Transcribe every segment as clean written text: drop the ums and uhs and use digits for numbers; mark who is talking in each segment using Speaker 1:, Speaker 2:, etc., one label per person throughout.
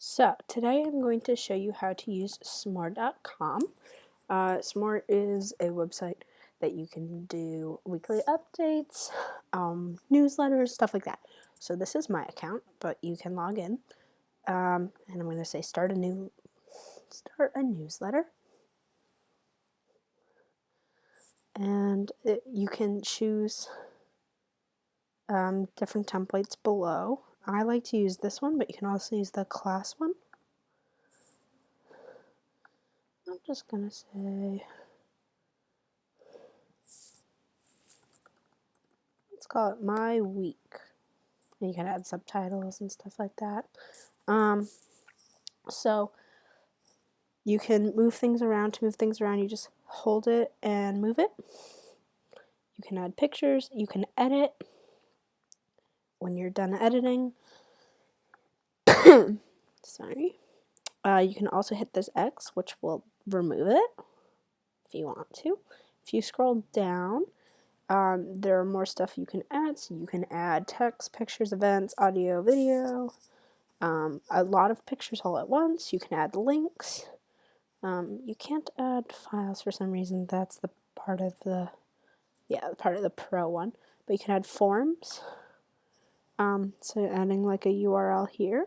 Speaker 1: So today I'm going to show you how to use Smore.com. Smore is a website that you can do weekly updates, newsletters, stuff like that. So this is my account, but you can log in, and I'm going to say start a newsletter, and you can choose different templates below. I like to use this one, but you can also use the class one. I'm just going to say, let's call it my week. And you can add subtitles and stuff like that. So you can move things around. To move things around, you just hold it and move it. You can add pictures. You can edit. When you're done editing, sorry, you can also hit this X, which will remove it if you want to. If you scroll down, there are more stuff you can add. So you can add text, pictures, events, audio, video, a lot of pictures all at once. You can add links. You can't add files for some reason. That's the part of the pro one. But you can add forms. So adding like a URL here.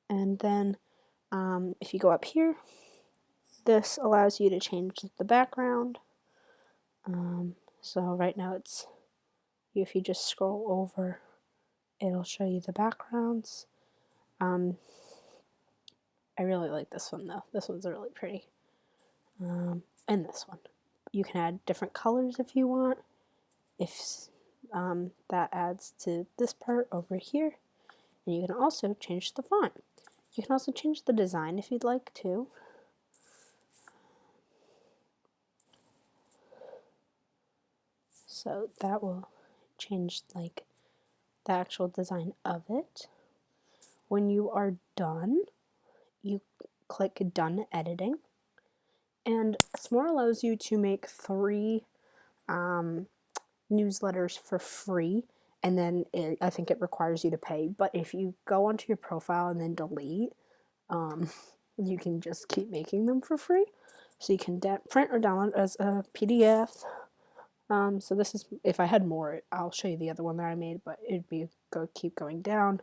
Speaker 1: And then if you go up here, this allows you to change the background. So right now if you just scroll over, it'll show you the backgrounds. I really like this one though. This one's really pretty. And this one. You can add different colors if you want. If that adds to this part over here. And you can also change the font. You can also change the design if you'd like to. So that will change like the actual design of it. When you are done, you click Done Editing. And Smore allows you to make 3 newsletters for free, and then I think it requires you to pay. But if you go onto your profile and then delete, you can just keep making them for free. So you can print or download as a PDF. So this is, if I had more, I'll show you the other one that I made, but it'd be keep going down.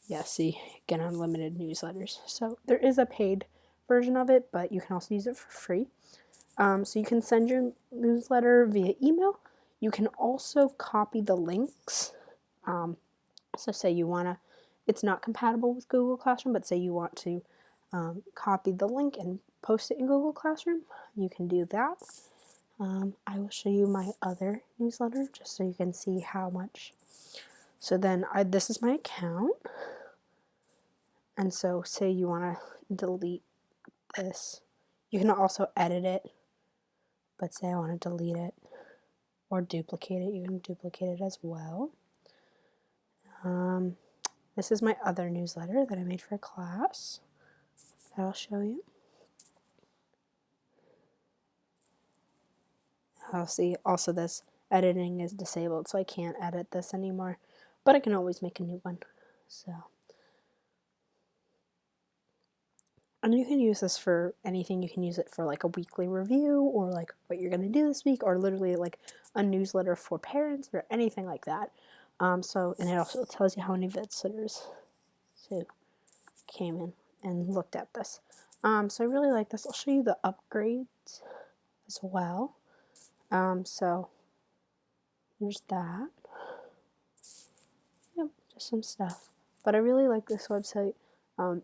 Speaker 1: Yeah, see, get unlimited newsletters. So there is a paid version of it, but you can also use it for free. So you can send your newsletter via email. You can also copy the links. So say you want to, it's not compatible with Google Classroom, but say you want to copy the link and post it in Google Classroom, you can do that. I will show you my other newsletter just so you can see how much. So then this is my account. And so say you want to delete this. You can also edit it, but say I want to delete it or duplicate it, you can duplicate it as well. This is my other newsletter that I made for a class that I'll show you. I'll see also this editing is disabled, so I can't edit this anymore, but I can always make a new one. So, and you can use this for anything. You can use it for like a weekly review, or like what you're going to do this week, or literally like a newsletter for parents or anything like that. And it also tells you how many visitors came in and looked at this. So I really like this. I'll show you the upgrades as well. So here's that. Yep, just some stuff. But I really like this website.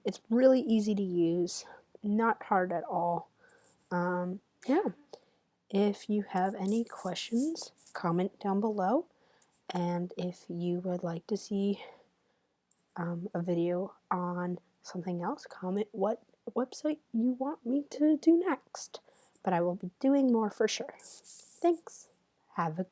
Speaker 1: It's really easy to use, not hard at all. Yeah. If you have any questions, comment down below. And if you would like to see a video on something else, comment what website you want me to do next. But I will be doing more for sure. Thanks. Have a good